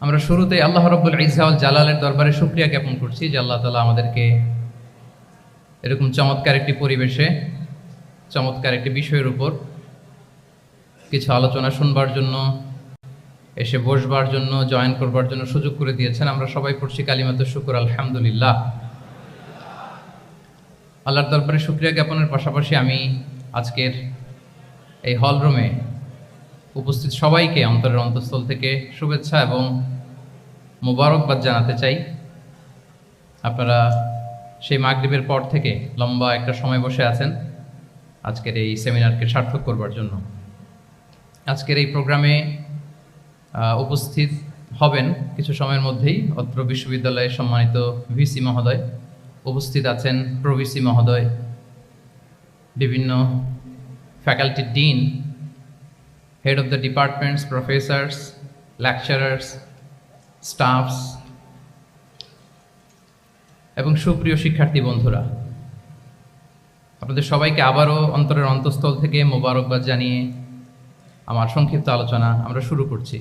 আমরা শুরুতে আল্লাহ রাব্বুল ইজ্জা ওয়াল জালালের দরবারে শুকরিয়া জ্ঞাপন করছি যে আল্লাহ তাআলা আমাদেরকে এরকম চমৎকার একটি পরিবেশে চমৎকার একটি বিষয়ের উপর কিছু আলোচনা শুনবার জন্য, এসে বসবার জন্য, জয়েন করবার জন্য সুযোগ করে দিয়েছেন। আমরা সবাই পড়ছি কালিমাতুশ শুকর, আলহামদুলিল্লাহ। আল্লাহর দরবারে শুকরিয়া জ্ঞাপনের পাশাপাশি আমি আজকের এই হল রুমে উপস্থিত সবাইকে অন্তরের অন্তঃস্থল থেকে শুভেচ্ছা এবং মোবারকবাদ জানাতে চাই। আপনারা সেই মাগরিবের পর থেকে লম্বা একটা সময় বসে আছেন আজকের এই সেমিনারকে সার্থক করবার জন্য। আজকের এই প্রোগ্রামে উপস্থিত হবেন কিছু সময়ের মধ্যেই অত্র বিশ্ববিদ্যালয়ের সম্মানিত ভিসি মহোদয়, উপস্থিত আছেন প্রভিসি মহোদয়, বিভিন্ন faculty dean, head of the departments, Professor's, lecturers, stuffs এবং সুপ্রিয় শিক্ষার্থী বন্ধুরা, আপনাদের সবাইকে আবারও অন্তরের অন্তঃস্থল থেকে মোবারকবাদ জানিয়ে আমার সংক্ষিপ্ত আলোচনা আমরা শুরু করছি।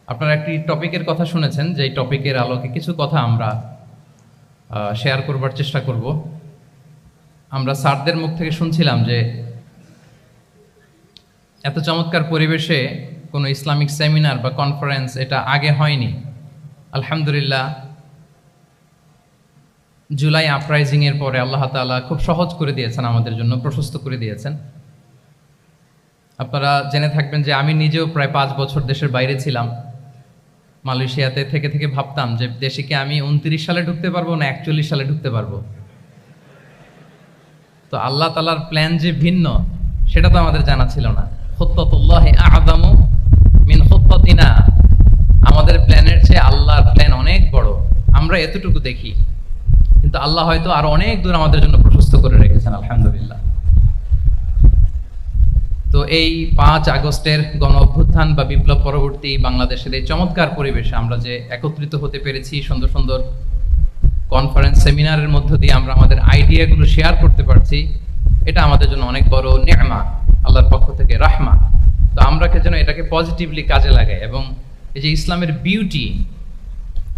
আপনারা একটি টপিকের কথা শুনেছেন, যে টপিকের আলোকে কিছু কথা আমরা শেয়ার করবার চেষ্টা করব। আমরা স্যারদের মুখ থেকে শুনছিলাম যে এত চমৎকার পরিবেশে কোনো ইসলামিক সেমিনার বা কনফারেন্স এটা আগে হয়নি। আলহামদুলিল্লাহ, জুলাই আপরাইজিংয়ের পরে আল্লাহ তাআলা খুব সহজ করে দিয়েছেন, আমাদের জন্য প্রশস্ত করে দিয়েছেন। আপনারা জেনে থাকবেন যে আমি নিজেও প্রায় 5 বছর দেশের বাইরে ছিলাম। মালয়েশিয়াতে থেকে থেকে ভাবতাম যে দেশে কি আমি 29 সালে ঢুকতে পারবো না 41 সালে ঢুকতে পারবো। তো আল্লাহ তাআলার প্ল্যান যে ভিন্ন সেটা তো আমাদের জানা ছিল না। খুত্তাতুল্লাহি আ'যামু মিন খুত্তাতিনা, আমাদের প্ল্যানের চেয়ে আল্লাহর প্ল্যান অনেক বড়। আমরা এতটুকু দেখি, কিন্তু আল্লাহ হয়তো আরো অনেক দূর আমাদের জন্য প্রশস্ত করে রেখেছেন, আলহামদুলিল্লাহ। তো এই 5 আগস্টের গণ অভ্যুত্থান বা বিপ্লব পরবর্তী বাংলাদেশের এই চমৎকার পরিবেশে আমরা যে একত্রিত হতে পেরেছি, সুন্দর সুন্দর কনফারেন্স সেমিনারের মধ্য দিয়ে আমরা আমাদের আইডিয়াগুলো শেয়ার করতে পারছি, এটা আমাদের জন্য অনেক বড় নেয়ামা, আল্লাহর পক্ষ থেকে রাহমা। তো আমরা যেন এটাকে পজিটিভলি কাজে লাগাই এবং এই যে ইসলামের বিউটি,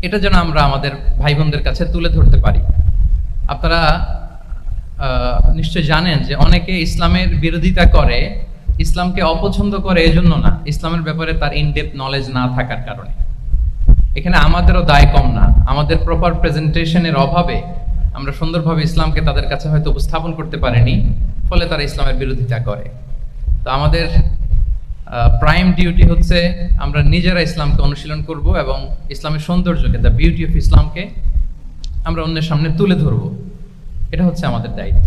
এটা যেন আমরা আমাদের ভাই বোনদের কাছে তুলে ধরতে পারি। আপনারা নিশ্চয় জানেন যে অনেকে ইসলামের বিরোধিতা করে, ইসলামকে অপছন্দ করে এজন্য না, ইসলামের ব্যাপারে তার ইনডেপথ নলেজ না থাকার কারণে। এখানে আমাদেরও দায় কম না, আমাদের প্রপার প্রেজেন্টেশনের অভাবে আমরা সুন্দরভাবে ইসলামকে তাদের কাছে হয়তো উপস্থাপন করতে পারিনি, ফলে তারা ইসলামের বিরোধিতা করে। তো আমাদের প্রাইম ডিউটি হচ্ছে আমরা নিজেরা ইসলামকে অনুশীলন করব এবং ইসলামের সৌন্দর্যকে, দ্য বিউটি অফ ইসলামকে আমরা অন্যের সামনে তুলে ধরব। এটা হচ্ছে আমাদের দায়িত্ব।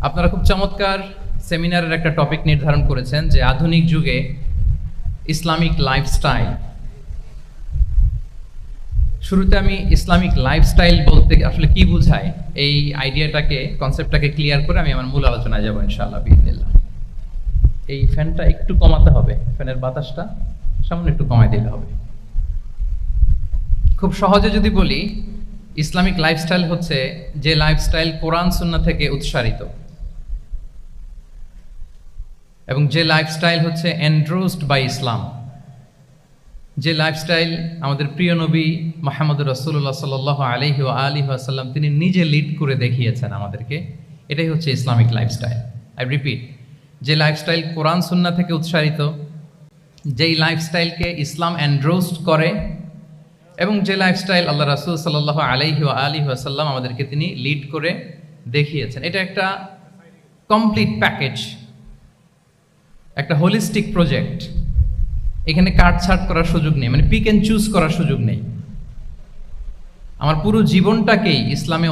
আপনারা খুব চমৎকার সেমিনারের একটা টপিক নির্ধারণ করেছেন যে আধুনিক যুগে ইসলামিক লাইফস্টাইল। শুরুতে আমি ইসলামিক লাইফস্টাইল বলতে আসলে কি বোঝায় এই আইডিয়াটাকে, কনসেপ্টটাকে ক্লিয়ার করে আমি আমার মূল আলোচনায় যাব ইনশাআল্লাহ বিইজনিল্লাহ। এই ফ্যানটা একটু কমাতে হবে, ফ্যানের বাতাসটা সামান্য একটু কমাই দিলে হবে। খুব সহজে যদি বলি, ইসলামিক লাইফস্টাইল হচ্ছে যে লাইফস্টাইল কোরআন সুন্নাহ থেকে উৎসারিত এবং যে লাইফস্টাইল হচ্ছে এন্ডোর্সড বাই ইসলাম, যে লাইফস্টাইল আমাদের প্রিয় নবী মুহাম্মদুর রাসূলুল্লাহ সাল্লাল্লাহু আলাইহি ওয়া আলিহি ওয়াসাল্লাম তিনি নিজে লিড করে দেখিয়েছেন আমাদেরকে, এটাই হচ্ছে ইসলামিক লাইফস্টাইল। আই রিপিট, যে লাইফস্টাইল কোরআন সুন্নাহ থেকে উৎসারিত, যেই লাইফস্টাইলকে ইসলাম এন্ডোর্সড করে এবং যে লাইফস্টাইল আল্লাহ রাসূল সাল্লাল্লাহু আলাইহি ওয়া আলিহি ওয়াসাল্লাম আমাদেরকে তিনি লিড করে দেখিয়েছেন, এটা একটা কমপ্লিট প্যাকেজ, একটা হোলিস্টিক প্রজেক্ট। এখানে কাটছাট করার সুযোগ নেই, মানে পিক অ্যান্ড চুজ করার সুযোগ নেই। আমার পুরো জীবনটাকেই ইসলামে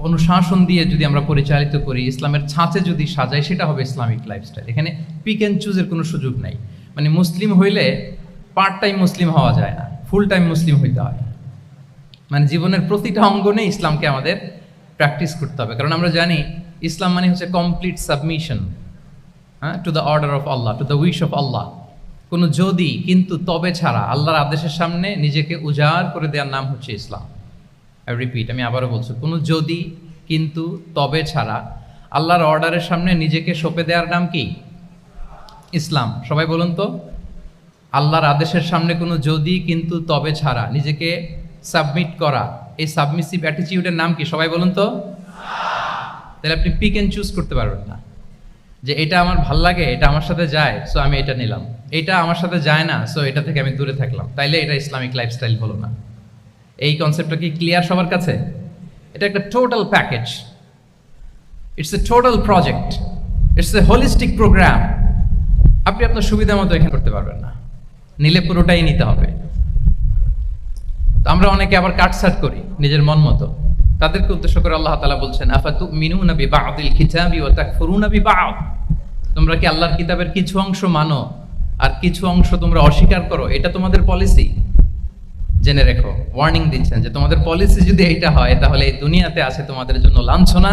অনুশাসন দিয়ে যদি আমরা পরিচালিত করি, ইসলামের ছাঁচে যদি সাজাই, সেটা হবে ইসলামিক লাইফস্টাইল। এখানে পিক অ্যান্ড চুজের কোনো সুযোগ নাই। মানে মুসলিম হইলে পার্ট টাইম মুসলিম হওয়া যায় না, ফুল টাইম মুসলিম হইতে হয়। মানে জীবনের প্রতিটা অঙ্গনে ইসলামকে আমাদের প্র্যাকটিস করতে হবে, কারণ আমরা জানি ইসলাম মানে হচ্ছে complete submission to the order of Allah, to the wish of Allah. কোনো যদি, কিন্তু, তবে ছাড়া আল্লাহর আদেশের সামনে নিজেকে উজাড় করে দেওয়ার নাম হচ্ছে ইসলাম। আই রিপিট, আমি আবারও বলছি, কোনো যদি, কিন্তু, তবে ছাড়া আল্লাহর অর্ডারের সামনে নিজেকে সঁপে দেওয়ার নাম কি? ইসলাম। সবাই বলুন তো, আল্লাহর আদেশের সামনে কোনো যদি কিন্তু তবে ছাড়া নিজেকে সাবমিট করা, এই সাবমিসিভ অ্যাটিটিউডের নাম কি সবাই বলুন তো? তাহলে আপনি পিক এন্ড চুজ করতে পারবেন না যে এটা আমার ভাল লাগে, এটা আমার সাথে যায়, সো আমি এটা নিলাম, এটা আমার সাথে যায় না, সো এটা থেকে আমি দূরে থাকলাম, তাইলে এটা ইসলামিক লাইফস্টাইল হলো না। এই কনসেপ্টটা কি ক্লিয়ার সবার কাছে? এটা একটা total package, it's a total project, it's a holistic program. আপনি আপনার সুবিধা মতো এখানে করতে পারবেন না, নিলে পুরোটাই নিতে হবে। তো আমরা অনেকে আবার কাটছাট করি নিজের মন মতো, তাদেরকে উদ্দেশ্য করে আল্লাহ তাআলা বলছেন আফাতুমিনুনা বিবা'দিল কিতাবি ওয়া তাকফুরুনা বিবা'দ, তোমরা কি আল্লাহর কিতাবের কিছু অংশ মানো আর কিছু অংশ তোমরা অস্বীকার করো, এটা তোমাদের পলিসি? জেনে রেখো, ওয়ার্নিং দিচ্ছেন যে তোমাদের পলিসি যদি এইটা হয় তাহলে এই দুনিয়াতে আছে তোমাদের জন্য লাঞ্ছনা,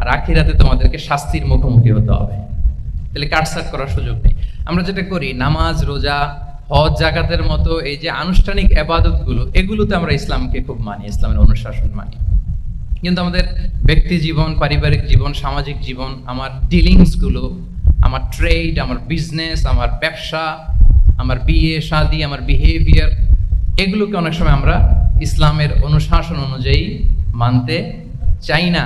আর আখিরাতে তোমাদেরকে শাস্তির মুখোমুখি হতে হবে। তাহলে কাটছাট করার সুযোগ নেই। আমরা যেটা করি, নামাজ, রোজা, হজ, জাকাতের মতো এই যে আনুষ্ঠানিক ইবাদতগুলো, এগুলোতে আমরা ইসলামকে খুব মানি, ইসলামের অনুশাসন মানি। কিন্তু আমাদের ব্যক্তি জীবন, পারিবারিক জীবন, সামাজিক জীবন, আমার ডিলিংসগুলো, আমার ট্রেড, আমার বিজনেস, আমার ব্যবসা, আমার বিয়ে শাদী, আমার বিহেভিয়ার, এগুলোকে অনেক সময় আমরা ইসলামের অনুশাসন অনুযায়ী মানতে চাই না।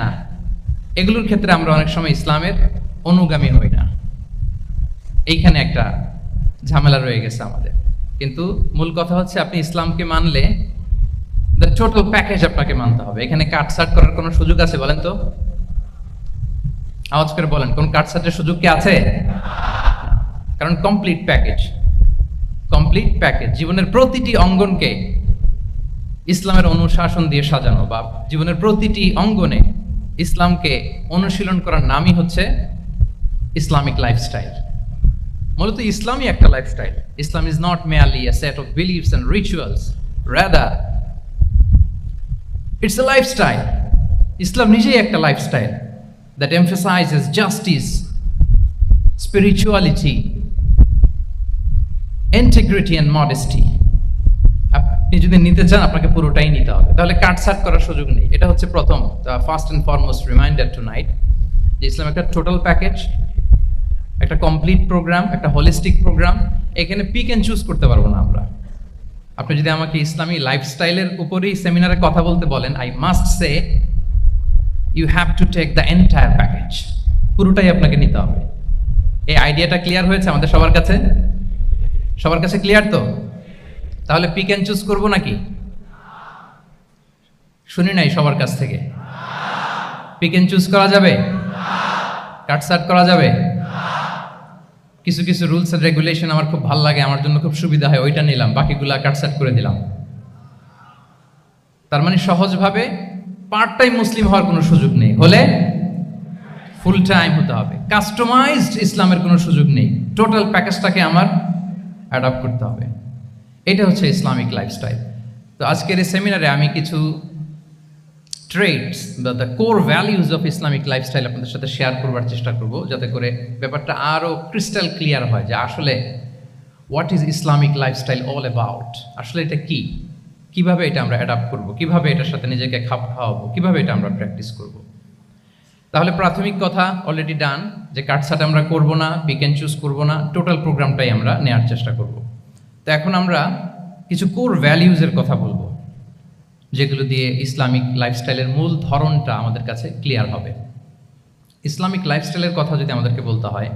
এগুলোর ক্ষেত্রে আমরা অনেক সময় ইসলামের অনুগামী হই না। এইখানে একটা ঝামেলা রয়ে গেছে আমাদের। কিন্তু মূল কথা হচ্ছে, আপনি ইসলামকে মানলে দ্য টোটাল প্যাকেজ আপনাকে মানতে হবে। এখানে কাটছাট করার কোনো সুযোগ আছে বলেন তো? আওয়াজ করে বলেন, কোন কাটছাটের সুযোগ কি আছে? কারণ কমপ্লিট প্যাকেজ, কমপ্লিট প্যাকেজ, জীবনের প্রতিটি অঙ্গনকে ইসলামের অনুশাসন দিয়ে সাজানো, বা জীবনের প্রতিটি অঙ্গনে ইসলামকে অনুশীলন করার নামই হচ্ছে ইসলামিক লাইফস্টাইল। মূলত ইসলামই একটা lifestyle. Islam is not merely a set of beliefs and rituals, rather it's a lifestyle. ইসলাম নিজেই একটা lifestyle that emphasizes justice, spirituality, integrity and modesty. আপনি যদি নিতে চান আপনাকে পুরোটাই নিতে হবে, তাহলে কাটছাট করার সুযোগ নেই। এটা হচ্ছে প্রথম, first and foremost reminder tonight, যে ইসলাম একটা টোটাল প্যাকেজ, একটা কমপ্লিট প্রোগ্রাম, একটা হোলিস্টিক প্রোগ্রাম। এখানে পিক এন্ড চুজ করতে পারবো না আমরা। আপনি যদি আমাকে ইসলামী লাইফস্টাইলের উপরেই সেমিনারে কথা বলতে বলেন, I must say you have to take the entire package, পুরোটাই আপনাকে নিতে হবে। এই আইডিয়াটা ক্লিয়ার হয়েছে আমাদের সবার কাছে? সবার কাছে ক্লিয়ার তো? তাহলে পিক এন্ড চুজ করবো নাকি? শুনি নাই সবার কাছ থেকে। পিক এন্ড চুজ করা যাবে? কাটছাট করা যাবে? কিছু কিছু রুলস এন্ড রেগুলেশন আমার খুব ভালো লাগে, আমার জন্য খুব সুবিধা হয়, ওইটা নিলাম, বাকিগুলা কাটছাট করে দিলাম। তার মানে সহজভাবে পার্ট টাইম মুসলিম হওয়ার কোনো সুযোগ নেই, হলে ফুল টাইম হতে হবে। কাস্টমাইজড ইসলামের কোনো সুযোগ নেই, টোটাল প্যাকেজটাকে আমার অ্যাডাপ্ট করতে হবে। এটা হচ্ছে ইসলামিক লাইফস্টাইল। তো আজকের এই সেমিনারে আমি কিছু ট্রেটস বা the core values of Islamic lifestyle আপনাদের সাথে শেয়ার করবার চেষ্টা করব, যাতে করে ব্যাপারটা আরও ক্রিস্টাল ক্লিয়ার হয় যে আসলে what is Islamic lifestyle all about. আসলে এটা কি, কিভাবে এটা আমরা অ্যাডাপ্ট করব, কিভাবে এটার সাথে নিজেকে খাপ খাওয়াবো, কিভাবে এটা আমরা প্র্যাকটিস করব। তাহলে প্রাথমিক কথা অলরেডি ডান, যে কাটছাট আমরা করব না, পিক অ্যান্ড চুজ করব না, টোটাল প্রোগ্রামটাই আমরা নেওয়ার চেষ্টা করব। তো এখন আমরা কিছু কোর ভ্যালিউজের কথা বলবো, যেগুলো দিয়ে ইসলামিক লাইফস্টাইলের মূল ধরনটা আমাদের কাছে ক্লিয়ার হবে। ইসলামিক লাইফস্টাইলের কথা যদি আমাদেরকে বলতে হয়,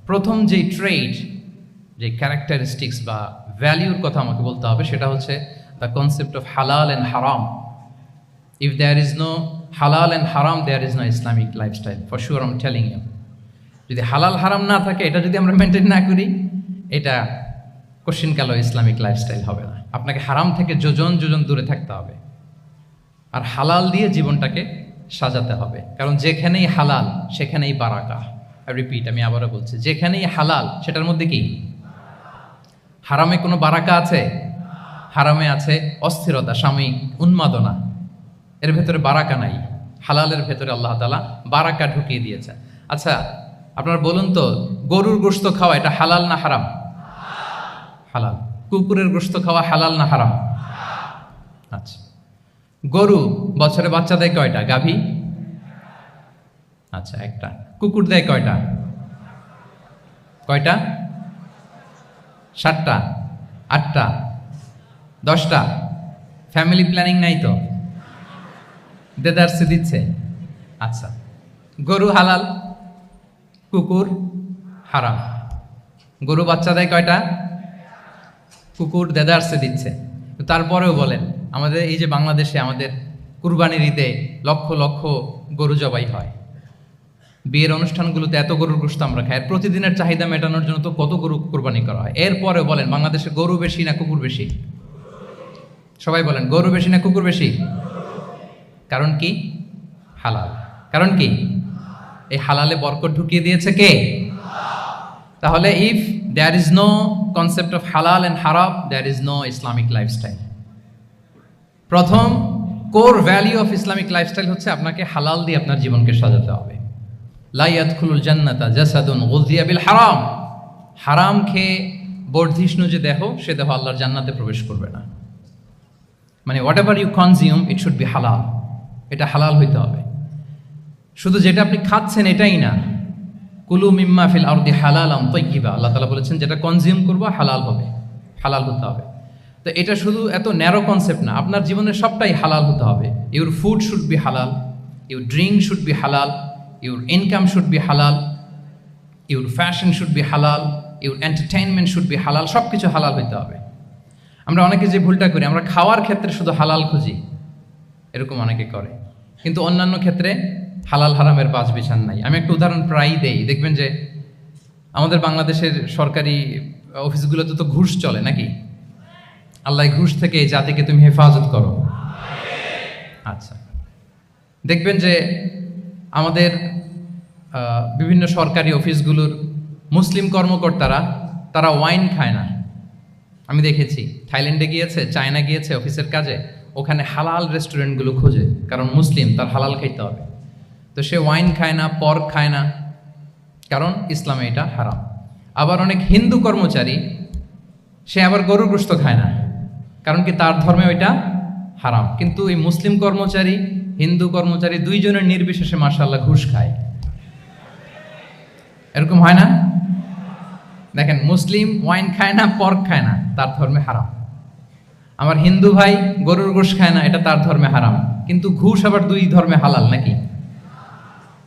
প্রথম যেই ট্রেড, যে ক্যারেক্টারিস্টিক্স বা ভ্যালিউর কথা আমাকে বলতে হবে, সেটা হচ্ছে দ্য কনসেপ্ট অফ হালাল অ্যান্ড হারাম। ইফ দেয়ার ইজ নো হালাল অ্যান্ড হারাম, there is no Islamic lifestyle, for sure I am telling you. যদি হালাল হারাম না থাকে, এটা যদি আমরা মেনটেন না করি, এটা কোশ্চিনকালেও ইসলামিক লাইফস্টাইল হবে না। আপনাকে হারাম থেকে যোজন যোজন দূরে থাকতে হবে, আর হালাল দিয়ে জীবনটাকে সাজাতে হবে। কারণ যেখানেই হালাল সেখানেই বারাকা। রিপিট, আমি আবারও বলছি, যেখানেই হালাল সেটার মধ্যে কি? হারামে কোনো বারাকা আছে? হারামে আছে অস্থিরতা, সাময়িক উন্মাদনা, এর ভেতরে বারাকা নাই। হালালের ভেতরে আল্লাহ তাআলা বারাকা ঢুকিয়ে দিয়েছে। আচ্ছা আপনারা বলুন তো, গরুর গোশত খাওয়া এটা হালাল না হারাম? হালাল। কুকুরের গোশত খাওয়া হালাল না হারাম? আচ্ছা, গরু বছরে বাচ্চা দেয় কয়টা? গাভী? আচ্ছা, একটা। কুকুর দেয় কয়টা? কয়টা? 7টা। 8টা 10টা? ফ্যামিলি প্ল্যানিং নাই তো? দেদারসে দিচ্ছে। আচ্ছা, গরু হালাল, কুকুর হারাম। গরু বাচ্চা দেয় কয়টা? কুকুর দেদারসে দিচ্ছে। তারপরেও বলেন, আমাদের এই যে বাংলাদেশে আমাদের কুরবানির ঈদে লক্ষ লক্ষ গরু জবাই হয়, বিয়ের অনুষ্ঠানগুলোতে এত গরুর গোশত আমরা খাই, প্রতিদিনের চাহিদা মেটানোর জন্য তো কত গরু কুরবানি করা হয়। এরপরে বলেন, বাংলাদেশে গরু বেশি না কুকুর বেশি? সবাই বলেন, গরু বেশি না কুকুর বেশি? কারণ কি? হালাল। কারণ কি? এই হালালে বরকত ঢুকিয়ে দিয়েছে কে? তাহলে if there is no concept of halal and haram, there is no Islamic lifestyle. প্রথম core value of Islamic lifestyle হচ্ছে আপনাকে হালাল দিয়ে আপনার জীবনকে সাজাতে হবে। লা ইয়াদখুলুল জান্নাতা জাসাদুন গুযিয়া বিল হারাম। হারাম খেয়ে বর্ধিষ্ণু যে দেহ, সে দেহ আল্লাহর জান্নাতে প্রবেশ করবে না। মানে whatever you consume, it should be হালাল। এটা হালাল হইতে হবে। শুধু যেটা আপনি খাচ্ছেন এটাই না, কুলু মিম্মা ফিল আরদি হালালাম তাইয়্যিবা, আল্লাহ তাআলা বলেছেন যেটা কনজিউম করবো হালাল হবে, হালাল হতে হবে। তো এটা শুধু এত ন্যারো কনসেপ্ট না, আপনার জীবনের সবটাই হালাল হতে হবে। ইউর ফুড শুড বি হালাল, ইউর ড্রিঙ্ক শুড বি হালাল, ইউর ইনকাম শুড বি হালাল, ইউর ফ্যাশন শুড বি হালাল, ইউর এন্টারটেইনমেন্ট শুড বি হালাল। সব কিছু হালাল হইতে হবে। আমরা অনেকে যে ভুলটা করি, আমরা খাওয়ার ক্ষেত্রে শুধু হালাল খুঁজি, এরকম অনেকে করে, কিন্তু অন্যান্য ক্ষেত্রে হালাল হারামের বাজ বিছান নাই। আমি একটা উদাহরণ প্রায়ই দেই, দেখবেন যে আমাদের বাংলাদেশের সরকারি অফিসগুলোতে তো ঘুষ চলে নাকি? আল্লাহ ঘুষ থেকে এই জাতিকে তুমি হেফাজত করো। আচ্ছা, দেখবেন যে আমাদের বিভিন্ন সরকারি অফিসগুলোর মুসলিম কর্মকর্তারা তারা ওয়াইন খায় না। আমি দেখেছি, থাইল্যান্ডে গিয়েছে, চায়না গিয়েছে অফিসের কাজে, ওখানে হালাল রেস্টুরেন্টগুলো খোঁজে, কারণ মুসলিম, তার হালাল খাইতে হবে। তো সে ওয়াইন খায় না, পর্ক খায় না, কারণ ইসলামে এটা হারাম। আবার অনেক হিন্দু কর্মচারী, সে আবার গরুর গোশত খায় না, কারণ কি তার ধর্মে ওইটা হারাম। কিন্তু এই মুসলিম কর্মচারী, হিন্দু কর্মচারী দুইজনের নির্বিশেষে মাশাআল্লাহ ঘুষ খায়। এরকম হয় না? দেখেন, মুসলিম ওয়াইন খায় না, পর্ক খায় না, তার ধর্মে হারাম। আমার হিন্দু ভাই গরুর গোশত খায় না, এটা তার ধর্মে হারাম। কিন্তু ঘুষ আবার দুই ধর্মে হালাল নাকি?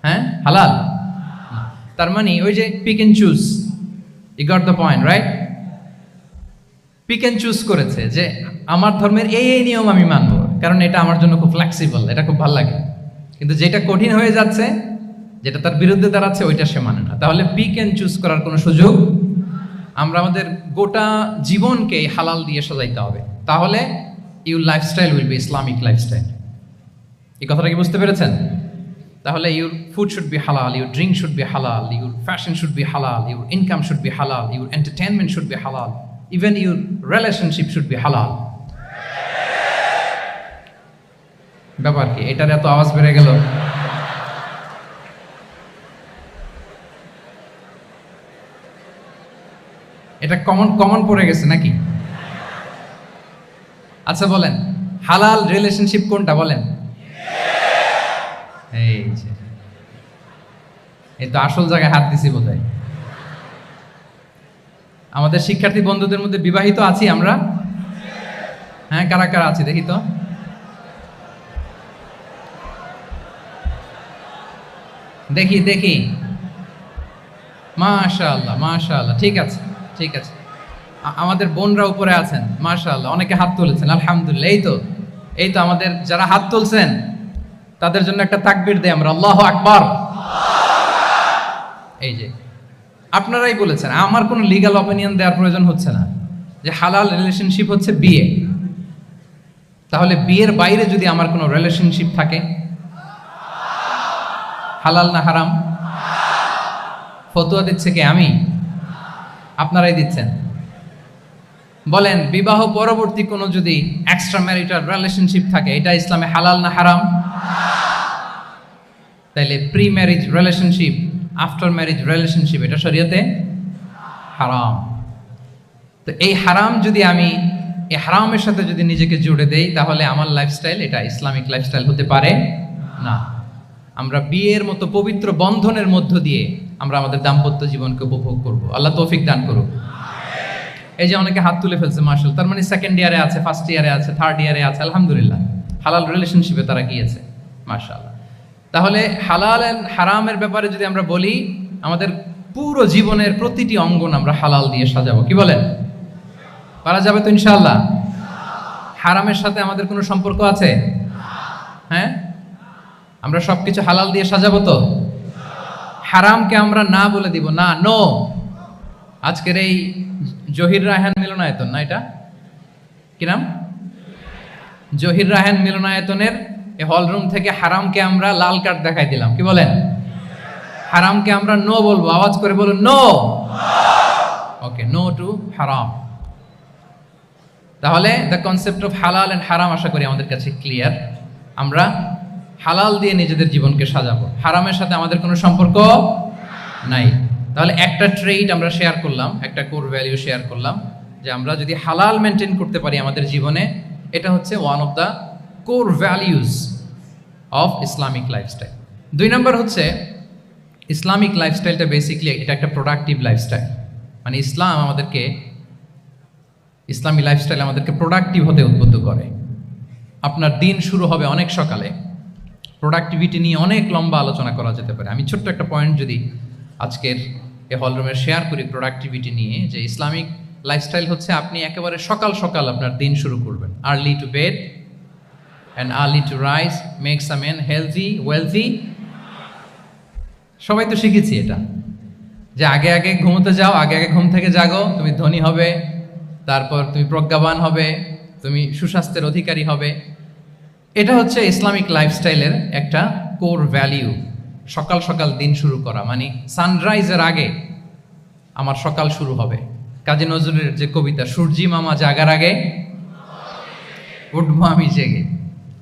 হ্যাঁ, হালাল। তার মানে ওই যে pick and choose, you got the point, right? Pick and choose করেছে যে আমার ধর্মের এই এই নিয়ম আমি মানবো, কারণ এটা আমার জন্য খুব ফ্লেক্সিবল, এটা খুব ভালো লাগে। কিন্তু যেটা কঠিন হয়ে যাচ্ছে, যেটা তার বিরুদ্ধে দাঁড়াচ্ছে, ওইটা সে মানে না। তাহলে পিক এন্ড চুজ করার কোনো সুযোগ। আমরা আমাদের গোটা জীবনকে হালাল দিয়ে সাজাইতে হবে, তাহলে your lifestyle will be Islamic lifestyle. এই কথাটা কি বুঝতে পেরেছেন? তাহলে ইউর ফুড শুড বি হালাল, ইউর ড্রিঙ্ক শুড বি হালাল, ইউর ফ্যাশন শুড বি হালাল, ইউর ইনকাম শুড বি হালাল, ইউর এন্টারটেনমেন্ট শুড বি হালাল, even your relationship should be হালাল। ব্যাপার কি? এটার এত আওয়াজ বেড়ে গেল। এটা কমন পড়ে গেছে নাকি? আচ্ছা বলেন, হালাল রিলেশনশিপ কোনটা বলেন? এই তো আসল জায়গায় হাত দিছি বোধহয়। আমাদের শিক্ষার্থী বন্ধুদের মধ্যে বিবাহিত আছি আমরা? হ্যাঁ, কারা কারা আছি দেখি তো। দেখি দেখি, মাশাআল্লাহ মাশাআল্লাহ, ঠিক আছে ঠিক আছে। আমাদের বোনরা উপরে আছেন, মাশাআল্লাহ, অনেকে হাত তুলেছেন, আলহামদুলিল্লাহ। এই তো আমাদের যারা হাত তুলছেন তাদের জন্য একটা তাকবীর দেই আমরা, আল্লাহু আকবার। এই যে আপনারাই বলেছেন, আমার কোনো লিগ্যাল অপিনিয়ন দেওয়ার প্রয়োজন হচ্ছে না, যে হালাল রিলেশনশিপ হচ্ছে বিয়ে। তাহলে বিয়ের বাইরে যদি আমার কোনো রিলেশনশিপ থাকে, হালাল না হারাম? ফতোয়া দিচ্ছে কে? আমি? আপনারাই দিচ্ছেন। বলেন, বিবাহ পরবর্তী কোনো যদি এক্সট্রা ম্যারিটাল রিলেশনশিপ থাকে, এটা ইসলামে হালাল না হারাম? তাইলে pre marriage relationship, after marriage relationship, এটা শরীয়তে হারাম। তো এই হারাম যদি আমি এই হারামের সাথে যদি নিজেকে জুড়ে দেই, তাহলে আমার লাইফস্টাইল এটা ইসলামিক লাইফস্টাইল হতে পারে না। আমরা বিয়ের মতো পবিত্র বন্ধনের মধ্য দিয়ে আমরা আমাদের দাম্পত্য জীবনকে উপভোগ করব। আল্লাহ তৌফিক দান করুক। এই যে অনেকে হাত তুলে ফেলছে মাশাআল্লাহ, তার মানে সেকেন্ড ইয়ারে আছে, ফার্স্ট ইয়ারে আছে, থার্ড ইয়ারে আছে, আলহামদুলিল্লাহ হালাল রিলেশনশিপে তারা গিয়েছে, মাশাআল্লাহ। তাহলে হালাল এন্ড হারামের ব্যাপারে যদি আমরা বলি, আমাদের পুরো জীবনের প্রতিটি অঙ্গন আমরা হালাল দিয়ে সাজাবো, কি বলেন? পারা যাবে তো ইনশাআল্লাহ? হারামের সাথে আমাদের কোনো সম্পর্ক আছে? হ্যাঁ, আমরা সবকিছু হালাল দিয়ে সাজাবো তো? হারামকে আমরা না বলে দিব না, নো। আজকের এই জহির রায়হান মিলনায়তন, না এটা কি নাম, জহির রায়হান মিলনায়তনের এই হল রুম থেকে হারামকে আমরা লাল কার্ড দেখাই দিলাম, কি বলেন? হারামকে আমরা নো বলবো, আওয়াজ করে বলুন নো। ওকে, নো টু হারাম। তাহলে the concept of halal and হারাম আশা করি আমাদের কাছে ক্লিয়ার। আমরা হালাল দিয়ে নিজেদের জীবনকে সাজাবো, হারামের সাথে আমাদের কোনো সম্পর্ক নাই। তাহলে একটা ট্রেড আমরা শেয়ার করলাম, একটা কোর ভ্যালু শেয়ার করলাম, যে আমরা যদি হালাল মেনটেন করতে পারি আমাদের জীবনে, এটা হচ্ছে one of the core values of Islamic lifestyle. 2 নম্বর হচ্ছে ইসলামিক লাইফস্টাইলটা বেসিকলি এটা একটা প্রোডাক্টিভ লাইফস্টাইল। মানে ইসলামী লাইফস্টাইল আমাদেরকে প্রোডাক্টিভ হতে উদ্বুদ্ধ করে। আপনার দিন শুরু হবে অনেক সকালে, প্রোডাক্টিভিটি নিয়ে অনেক লম্বা আলোচনা করা যেতে পারে। আমি ছোট্ট একটা পয়েন্ট যদি আজকের এই হলরুমে শেয়ার করি প্রোডাক্টিভিটি নিয়ে, যে ইসলামিক লাইফস্টাইল হচ্ছে আপনি একেবারে সকাল সকাল আপনার দিন শুরু করবেন। Early to bed and early to rise makes a man healthy wealthy. সবাই তো শিখেছি এটা, যে আগে আগে ঘুমোতে যাও, আগে আগে ঘুম থেকে জাগো, তুমি ধনী হবে, তারপর তুমি প্রজ্ঞাবান হবে, তুমি সুস্বাস্থ্যের অধিকারী হবে। এটা হচ্ছে ইসলামিক লাইফস্টাইলের একটা কোর ভ্যালিউ। সকাল সকাল দিন শুরু করা, মানে সানরাইজের আগে আমার সকাল শুরু হবে। কাজী নজরুলের যে কবিতা, সূর্যি মামা জাগার আগে উঠবো আমি জেগে,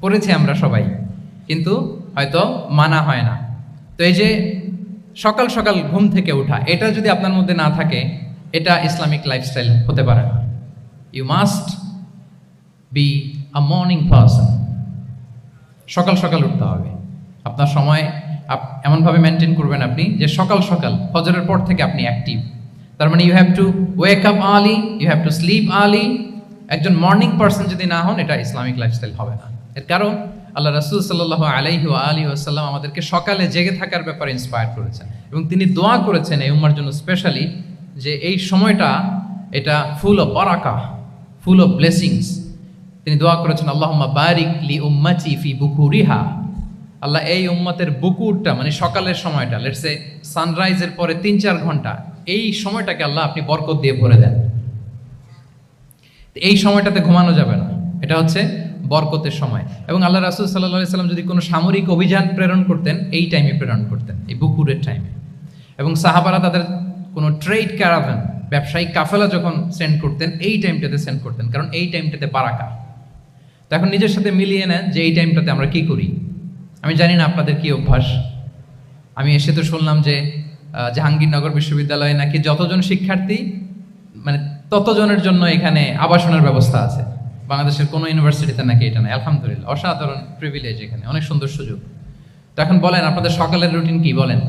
পড়েছি আমরা সবাই, কিন্তু হয়তো মানা হয় না। তো এই যে সকাল সকাল ঘুম থেকে ওঠা, এটা যদি আপনার মধ্যে না থাকে, এটা ইসলামিক লাইফস্টাইল হতে পারে না। You must be a morning person. সকাল সকাল উঠতে হবে, আপনার সময় এমনভাবে মেনটেন করবেন আপনি যে সকাল সকাল ফজরের পর থেকে আপনি অ্যাক্টিভ। তার মানে you have to wake up early, you have to sleep early. একজন মর্নিং পারসন যদি না হন, এটা ইসলামিক লাইফস্টাইল হবে না। এর কারণ আল্লাহ রাসূল সাল্লাল্লাহু আলাইহি ওয়া আলিহি ওয়াসাল্লাম আমাদেরকে সকালে জেগে থাকার ব্যাপারে ইন্সপায়ার করেছেন, এবং তিনি দোয়া করেছেন এই উম্মার জন্য স্পেশালি, যে এই সময়টা এটা ফুল অফ বারাকা, ফুল অফ ব্লেসিংস। তিনি দোয়া করেছেন, আল্লাহুম্মা বারিক লি উম্মতি ফি বুকুরিহা। আল্লাহ এই উম্মতের বুকুরটা, মানে সকালের সময়টা, লেটস সে সানরাইজের পরে 3-4 ঘন্টা, এই সময়টাকে আল্লাহ আপনি বরকত দিয়ে ভরে দেন। এই সময়টাতে ঘুমানো যাবে না, এটা হচ্ছে বরকতের সময়। এবং আল্লাহ রাসূল সাল্লাল্লাহু আলাইহি সাল্লাম যদি কোনো সামরিক অভিযান প্রেরণ করতেন, এই টাইমে প্রেরণ করতেন, এই বুকুরের টাইমে। এবং সাহাবারা তাদের কোনো ট্রেড ক্যারাভান, ব্যবসায়িক কাফেলা যখন সেন্ড করতেন, এই টাইমটাতে সেন্ড করতেন, কারণ এই টাইমটাতে বারাকা। তো এখন নিজের সাথে মিলিয়ে নেন যে এই টাইমটাতে আমরা কি করি। আমি জানি না আপনাদের কি অভ্যাস। আমি এসে তো শুনলাম যে জাহাঙ্গীরনগর বিশ্ববিদ্যালয়ে নাকি যতজন শিক্ষার্থী, মানে ততজনের জন্য এখানে আবাসনের ব্যবস্থা আছে। বাংলাদেশের কোনো ইউনিভার্সিটিতে নাকি এটা নেই। আলহামদুলিল্লাহ, অসাধারণ প্রিভিলেজ, এখানে অনেক সুন্দর সুযোগ। তো এখন বলেন, আপনাদের সকালের রুটিন কি বলেন?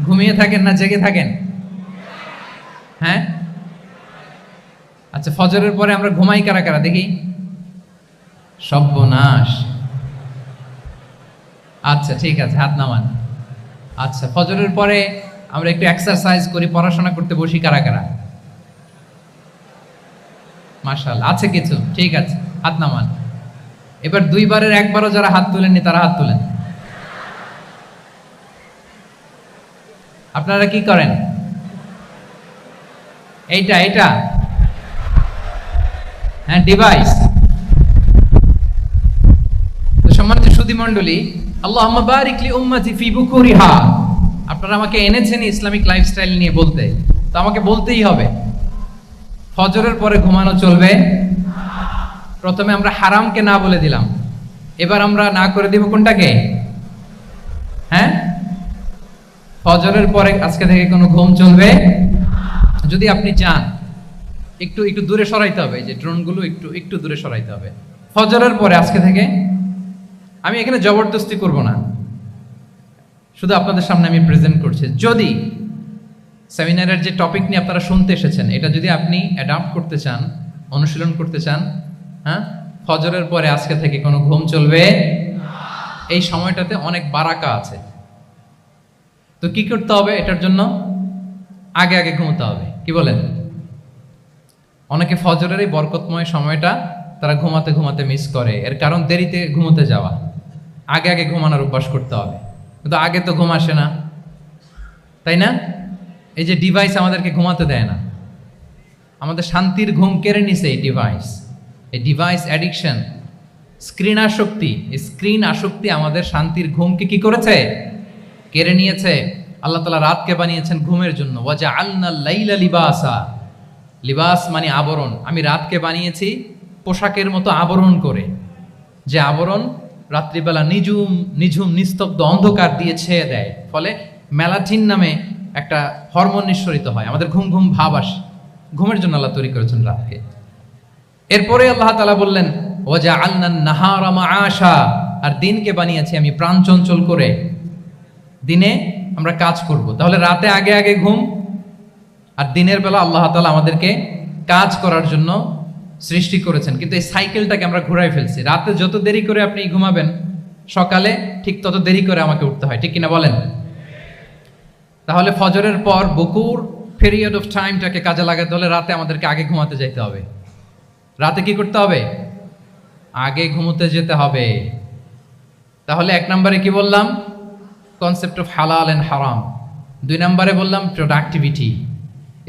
ঘুমিয়ে থাকেন না জেগে থাকেন? হ্যাঁ, আচ্ছা, ফজরের পরে আমরা ঘুমাই কারা কারা দেখি? সর্বনাশ। আচ্ছা ঠিক আছে, হাত নামান। আচ্ছা, ফজরের পরে আমরা একটু এক্সারসাইজ করি, পড়াশোনা করতে বসি কারা কারা? মাশাআল্লাহ, আছে কিছু, ঠিক আছে, হাত নামান। এবার 2 বারের 1 বারও যারা হাত তুলেননি তারা হাত তুলেন। আপনারা কি করেন? এইটা হ্যাঁ, ডিভাইস। তো সম্মানিত সুধী মণ্ডলী, আল্লাহুম্মা বারিক লি উম্মতি ফি বুকুরিহা। আপনারা আমাকে এনেছেন ইসলামিক লাইফস্টাইল নিয়ে বলতে, তো আমাকে বলতেই হবে, ফজরের পরে ঘুমানো চলবে। প্রথমে আমরা হারামকে না বলে দিলাম, এবার আমরা না করে দিব কোনটাকে? হ্যাঁ, ফজরের পরে আজকে থেকে কোনো ঘুম চলবে। যদি আপনি চান, একটু দূরে সরাইতে হবে, যে ড্রোনগুলো একটু দূরে সরাইতে হবে। ফজরের পরে আজকে থেকে আমি এখানে জবরদস্তি করব না, শুধু আপনাদের সামনে আমি প্রেজেন্ট করছি। যদি সেমিনারের যে টপিক নিয়ে আপনারা শুনতে এসেছেন, এটা যদি আপনি অ্যাডাপ্ট করতে চান, অনুশীলন করতে চান, হ্যাঁ, ফজরের পরে আজকে থেকে কোনো ঘুম চলবে। এই সময়টাতে অনেক বারাকা আছে। তো কি করতে হবে? এটার জন্য আগে আগে ঘুমোতে হবে। কি বলেন? অনেকে ফজরের এই বরকতময় সময়টা তারা ঘুমাতে ঘুমাতে মিস করে। এর কারণ দেরিতে ঘুমোতে যাওয়া। আগে আগে ঘুমানোর অভ্যাস করতে হবে। কিন্তু আগে তো ঘুম আসে না, তাই না? এই যে ডিভাইস আমাদেরকে ঘুমাতে দেয় না, আমাদের শান্তির ঘুম কেড়ে নিছে এই ডিভাইস। এই ডিভাইস অ্যাডিকশন, স্ক্রিন আসক্তি, এই স্ক্রিন আসক্তি আমাদের শান্তির ঘুমকে কি করেছে? কেড়ে নিয়েছে। আল্লাহ তাআলা রাতকে বানিয়েছেন ঘুমের জন্য। ওয়াজআলনাল লাইলা লিবাসা, লিবাস মানে আবরণ। আমি রাতকে বানিয়েছি পোশাকের মতো আবরণ করে, যে আবরণ রাত্রিবেলা নিঝুম নিঝুম নিস্তব্ধ অন্ধকার দিয়ে ছেয়ে দেয়। ফলে মেলাটিন নামে একটা হরমোন নিঃসরিত হয়, আমাদের ঘুম ঘুম ভাব আসে। ঘুমের জন্য আল্লাহ তৈরি করেছেন রাতকে। এরপরে আল্লাহ তাআলা বললেন ওয়াজআলনান নাহারা মাআশা, আর দিনকে বানিয়েছি আমি প্রাণ চঞ্চল করে। দিনে আমরা কাজ করব, তাহলে রাতে আগে আগে ঘুম, আর দিনের বেলা আল্লাহ তাআলা আমাদেরকে কাজ করার জন্য সৃষ্টি করেছেন। কিন্তু এই সাইকেলটাকে আমরা ঘুরাই ফেলছি। রাতে যত দেরি করে আপনি ঘুমাবেন, সকালে ঠিক তত দেরি করে আমাকে উঠতে হয়। ঠিক কিনা বলেন? তাহলে ফজরের পর বকুর পিরিয়ড অফ টাইমটাকে কাজে লাগাতে হলে রাতে আমাদেরকে আগে ঘুমাতে যেতে হবে। রাতে কি করতে হবে? আগে ঘুমোতে যেতে হবে। তাহলে এক নম্বরে কি বললাম? কনসেপ্ট অফ হালাল এন্ড হারাম। 2 নম্বরে বললাম প্রোডাক্টিভিটি।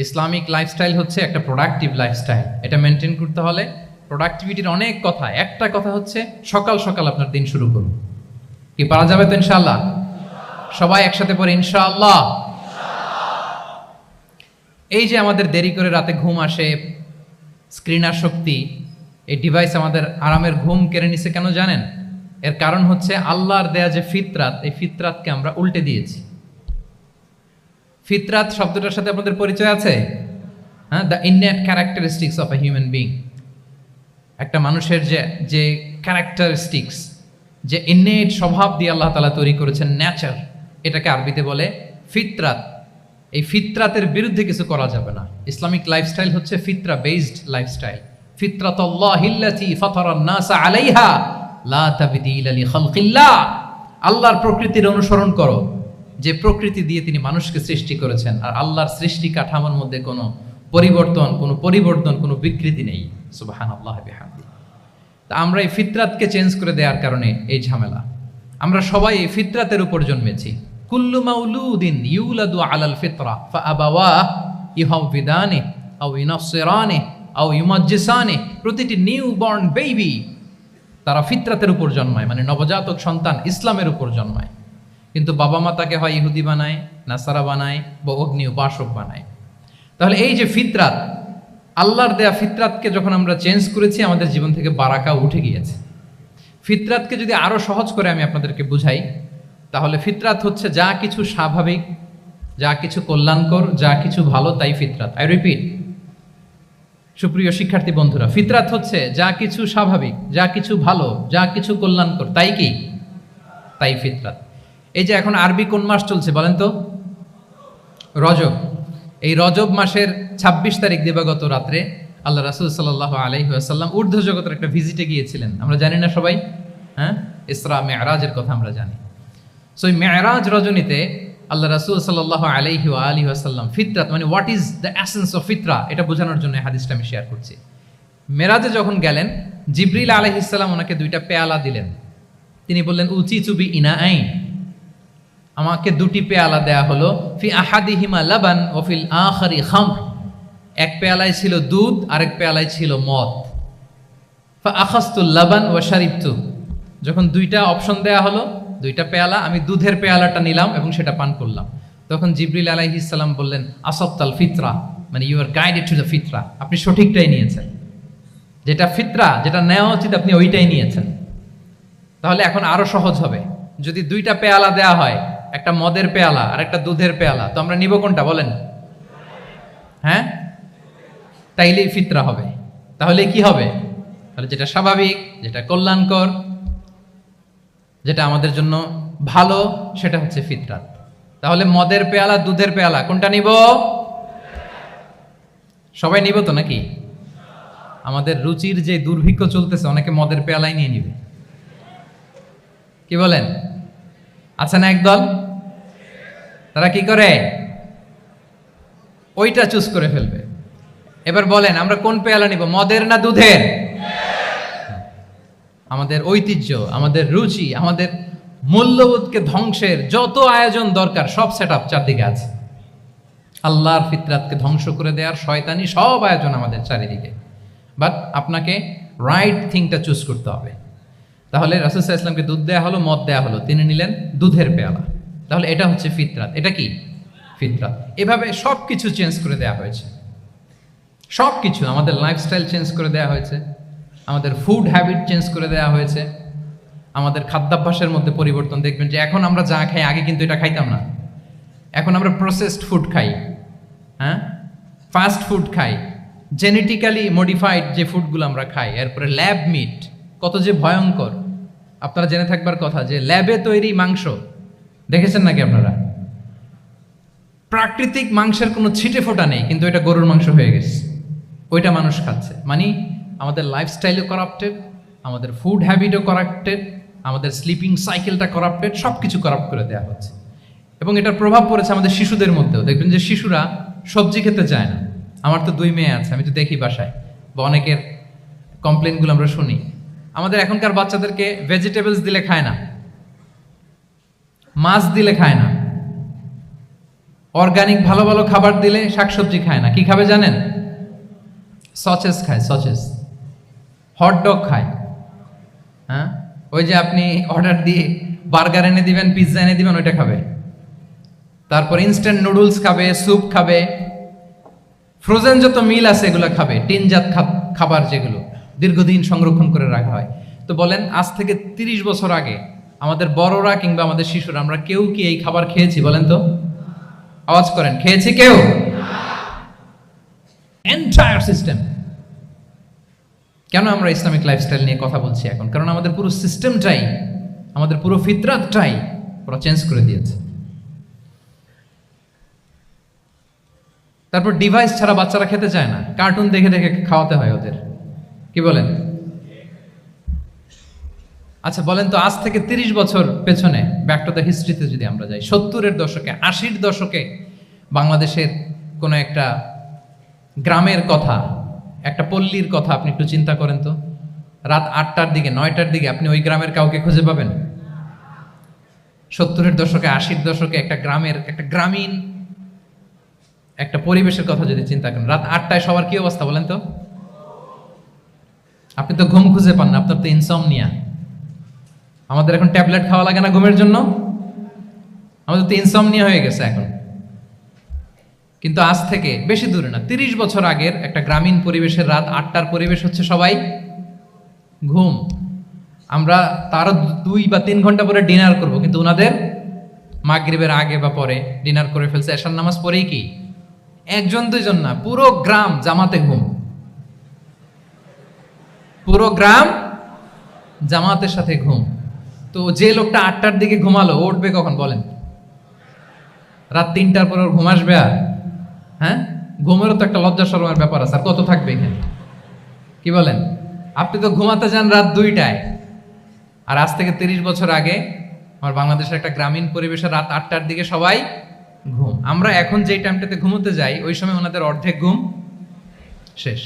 ইসলামিক লাইফস্টাইল হচ্ছে একটা প্রোডাক্টিভ লাইফস্টাইল। এটা মেনটেন করতে হলে প্রোডাক্টিভিটির অনেক কথা। একটা কথা হচ্ছে সকাল সকাল আপনার দিন শুরু করুন। কি পারা যাবে তো ইনশাআল্লাহ? সবাই একসাথে পড়ে ইনশাআল্লাহ। এই যে আমাদের দেরি করে রাতে ঘুম আসে, স্ক্রিন আসক্তি, এই ডিভাইস আমাদের আরামের ঘুম কেড়ে নিছে কেন জানেন? এর কারণ হচ্ছে আল্লাহর দেয়া যে ফিতরাত, এই ফিতরাতকে আমরা উল্টে দিয়েছি। ফিতরাত শব্দটার সাথে আপনাদের পরিচয় আছে? হ্যাঁ, the innate characteristics of a human being. একটা মানুষের যে ক্যারেক্টারিস্টিক্স, যে ইননেট স্বভাব দিয়ে আল্লাহ তাআলা তৈরি করেছেন, নেচার, এটাকে আরবিতে বলে ফিতরাত। এই ফিতরাতের বিরুদ্ধে কিছু করা যাবে না। ইসলামিক লাইফস্টাইল হচ্ছে ফিতরা বেসড লাইফস্টাইল। ফিতরাতাল্লাহিল্লাতী ফাতারান নাসা আলাইহা লা তাবদীলা লিখালকিল্লাহ। আল্লাহর প্রকৃতির অনুসরণ করো, যে প্রকৃতি দিয়ে তিনি মানুষকে সৃষ্টি করেছেন। আর আল্লাহর সৃষ্টি কাঠামোর মধ্যে কোনো পরিবর্তন, কোনো বিকৃতি নেই। সুবহানাল্লাহি ওয়া বিহামদিহি। তা আমরা এই ফিতরাতকে চেঞ্জ করে দেওয়ার কারণে এই ঝামেলা। আমরা সবাই এই ফিতরাতের উপর জন্মেছি। কুল্লু মাউলুদিন ইউলাদু আলাল ফিতরা ফাআবাওয়াহু ইউহাউবিদানি আও ইউনাসসিরানি আও ইউমাজ্জিসানি। প্রতিটি নিউ বর্ন বেবি তারা ফিতরাতের উপর জন্মায়, মানে নবজাতক সন্তান ইসলামের উপর জন্মায়। কিন্তু বাবা মা তাকে হয় ইহুদি বানায়, নাসারা বানায়, বা অগ্নি উপাসক বানায়। তাহলে এই যে ফিতরাত, আল্লাহর দেয়া ফিতরাতকে যখন আমরা চেঞ্জ করেছি, আমাদের জীবন থেকে বারাকা উঠে গিয়েছে। ফিতরাতকে যদি আরো সহজ করে আমি আপনাদেরকে বুঝাই, তাহলে ফিতরাত হচ্ছে যা কিছু স্বাভাবিক, যা কিছু কল্যাণকর, যা কিছু ভালো, তাই ফিতরাত। আই রিপিট, সুপ্রিয় শিক্ষার্থী বন্ধুরা, ফিতরাত হচ্ছে যা কিছু স্বাভাবিক, যা কিছু ভালো, যা কিছু কল্যাণকর, তাই কি? তাই ফিতরাত। এই যে এখন আরবি কোন মাস চলছে বলেন তো? রজব। এই রজব মাসের 26 তারিখ দিবাগত রাত্রে আল্লাহ রাসূল সাল্লাল্লাহু আলাইহি ওয়াসাল্লাম ঊর্ধ্ব জগতের একটা ভিজিটে গিয়েছিলেন। আমরা জানি না সবাই? হ্যাঁ, ইসরা মেরাজের কথা আমরা জানি। সো এই মেরাজ রজনীতে আল্লাহ রাসূল সাল্লাল্লাহু আলাইহি ওয়া আলিহি ওয়াসাল্লাম ফিতরাত মানে what is the essence of ফিতরা, এটা বোঝানোর জন্য এই হাদিসটা আমি শেয়ার করছি। মেরাজে যখন গেলেন, জিবরিল আলাইহিস সালাম ওনাকে 2টা পেয়ালা দিলেন। তিনি বললেন উচিতু বি ইনাআইন, আমাকে 2টি পেয়ালা দেয়া হলো। ফি আহাদিহিমা লাবান ওয়া ফিল আখারি খামর। এক পেয়ালায় ছিল দুধ, আরেক পেয়ালায় ছিল মদ। ফা আখাযতুল লাবান ওয়া শারিবতু। যখন 2টা অপশন দেয়া হলো, 2টা পেয়ালা, আমি দুধের পেয়ালাটা নিলাম এবং সেটা পান করলাম। তখন জিবরিল আলাইহিস সালাম বললেন আসাবতাল ফিতরা, মানে you are guided to the ফিতরা, আপনি সঠিকটাই নিয়েছেন। যেটা ফিতরা, যেটা নেওয়া উচিত, আপনি ওইটাই নিয়েছেন। তাহলে এখন আরো সহজ হবে। যদি 2টা পেয়ালা দেয়া হয়, একটা মদের পেয়ালা আর একটা দুধের পেয়ালা, তো আমরা নিব কোনটা বলেন? হ্যাঁ, তাইলেই ফিতরা হবে। তাহলে কি হবে? তাহলে যেটা স্বাভাবিক, যেটা কল্যাণকর, যেটা আমাদের জন্য ভালো, সেটা হচ্ছে ফিতরাত। তাহলে মদের পেয়ালা দুধের পেয়ালা কোনটা নিব? সবাই নিব তো নাকি? আমাদের রুচির যে দুর্ভিক্ষ চলতেছে, অনেকে মদের পেয়ালাই নিয়ে নিবে। কি বলেন? আছে না একদল, তারা কি করে ওইটা চুজ করে ফেলবে। এবার বলেন আমরা কোন পেয়ালা নিব, মদের না দুধের? আমাদের ঐতিহ্য, আমাদের রুচি, আমাদের মূল্যবোধকে ধ্বংসের যত আয়োজন দরকার সব সেটআপ চারদিকে আছে। আল্লাহর ফিতরাতকে ধ্বংস করে দেওয়ার শয়তানি সব আয়োজন আমাদের চারিদিকে। বাট আপনাকে রাইট থিংটা চুজ করতে হবে। তাহলে রাসূল সাল্লাল্লাহু আলাইহি ওয়াসাল্লামকে দুধ দেয়া হলো, মদ দেয়া হলো, তিনি নিলেন দুধের পেয়ালা। তাহলে এটা হচ্ছে ফিতরাত। এটা কি ফিতরাত? এভাবে সব কিছু চেঞ্জ করে দেওয়া হয়েছে। সব কিছু, আমাদের লাইফস্টাইল চেঞ্জ করে দেওয়া হয়েছে, আমাদের ফুড হ্যাবিট চেঞ্জ করে দেওয়া হয়েছে, আমাদের খাদ্যাভ্যাসের মধ্যে পরিবর্তন। দেখবেন যে এখন আমরা যা খাই, আগে কিন্তু এটা খাইতাম না। এখন আমরা প্রসেসড ফুড খাই, হ্যাঁ, ফাস্ট ফুড খাই, জেনেটিক্যালি মডিফাইড যে ফুডগুলো আমরা খাই, এরপরে ল্যাব মিট, কত যে ভয়ঙ্কর। আপনারা জেনে থাকবার কথা যে ল্যাবে তৈরি মাংস দেখেছেন নাকি আপনারা? প্রাকৃতিক মাংসের কোনো ছিটে ফোটা নেই, কিন্তু এটা গরুর মাংস হয়ে গেছে, ওইটা মানুষ খাচ্ছে। মানে আমাদের লাইফস্টাইলও করাপ্টেড, আমাদের ফুড হ্যাবিটও করাপ্টেড, আমাদের স্লিপিং সাইকেলটা করাপ্টেড, সব কিছু করাপ্ট করে দেওয়া হচ্ছে। এবং এটার প্রভাব পড়েছে আমাদের শিশুদের মধ্যেও। দেখবেন যে শিশুরা সবজি খেতে চায় না। আমার তো 2 মেয়ে আছে, আমি তো দেখি বাসায়, বা অনেকের কমপ্লেনগুলো আমরা শুনি। আমাদের এখনকার বাচ্চাদেরকে ভেজিটেবলস দিলে খায় না, মাছ দিলে খায় না, অর্গানিক ভালো ভালো খাবার দিলে শাকসবজি খায় না। কি খাবে জানেন? সচেস খায়, সচেস, হটডগ খায়। হ্যাঁ, ওই যে আপনি অর্ডার দিয়ে বার্গার এনে দিবেন, পিৎজা এনে দিবেন, ওইটা খাবে। তারপর ইনস্ট্যান্ট নুডলস খাবে, স্যুপ খাবে, ফ্রোজেন যত মিল আছে এগুলো খাবে, টিনজাত খাবার যেগুলো দীর্ঘদিন সংরক্ষণ করে রাখা হয়। তো বলেন, আজ থেকে 30 বছর আগে আমাদের বড়রা কিংবা আমাদের শিশুরা, আমরা কেউ কি এই খাবার খেয়েছি? বলেন তো, আওয়াজ করেন, খেয়েছি কেউ? Entire system. কেন আমরা ইসলামিক লাইফস্টাইল নিয়ে কথা বলছি এখন? কারণ আমাদের পুরো সিস্টেমটাই, আমাদের পুরো ফিতরাতটাই ওরা চেঞ্জ করে দিয়েছে। তারপর ডিভাইস ছাড়া বাচ্চারা খেতে চায় না, কার্টুন দেখে দেখে খাওয়াতে হয় ওদের। কি বলেন? আচ্ছা বলেন তো, আজ থেকে 30 বছর পেছনে, ব্যাক টু দ্য হিস্ট্রিতে যদি আমরা যাই, 70-এর দশকে, 80-র দশকে বাংলাদেশের কোনো একটা গ্রামের কথা, একটা পল্লীর কথা আপনি একটু চিন্তা করেন তো। রাত 8টার দিকে, 9টার দিকে আপনি ওই গ্রামের কাউকে খুঁজে পাবেন? 70-এর দশকে, 80-র দশকে একটা গ্রামের, একটা গ্রামীণ একটা পরিবেশের কথা যদি চিন্তা করেন, রাত 8টায় সবার কি অবস্থা বলেন তো? আপনি তো ঘুম খুঁজে পান না, আপনার তো ইনসমনিয়া। আমাদের এখন ট্যাবলেট খাওয়া লাগে না ঘুমের জন্য? আমাদের তো ইনসমনিয়া হয়ে গেছে এখন। কিন্তু আজ থেকে বেশি দূরে না, 30 বছর আগের একটা গ্রামীণ পরিবেশের রাত 8টার পরিবেশ হচ্ছে সবাই ঘুম। আমরা তারও 2 বা 3 ঘন্টা পরে ডিনার করব, কিন্তু ওনাদের মাগরিবের আগে বা পরে ডিনার করে ফেলছে, এশার নামাজ পড়েই কি 1-2 জন না, পুরো গ্রাম জামাতে ঘুম। পুরো গ্রাম জামাতের সাথে ঘুম। তো যে লোকটা 8টার দিকে ঘুমালো, উঠবে কখন বলেন? রাত 3টার পর ওর ঘুম আসবে? আর হ্যাঁ, ঘুমেরও তো একটা লজ্জা শরমের ব্যাপার আছে, আর কত থাকবে এখানে? কি বলেন? আপনি তো ঘুমাতে যান রাত 2টায়, আর আজ থেকে 30 বছর আগে আমার বাংলাদেশের একটা গ্রামীণ পরিবেশে রাত 8টার দিকে সবাই ঘুম। আমরা এখন যেই টাইমটাতে ঘুমোতে যাই, ওই সময় ওনাদের অর্ধেক ঘুম শেষ।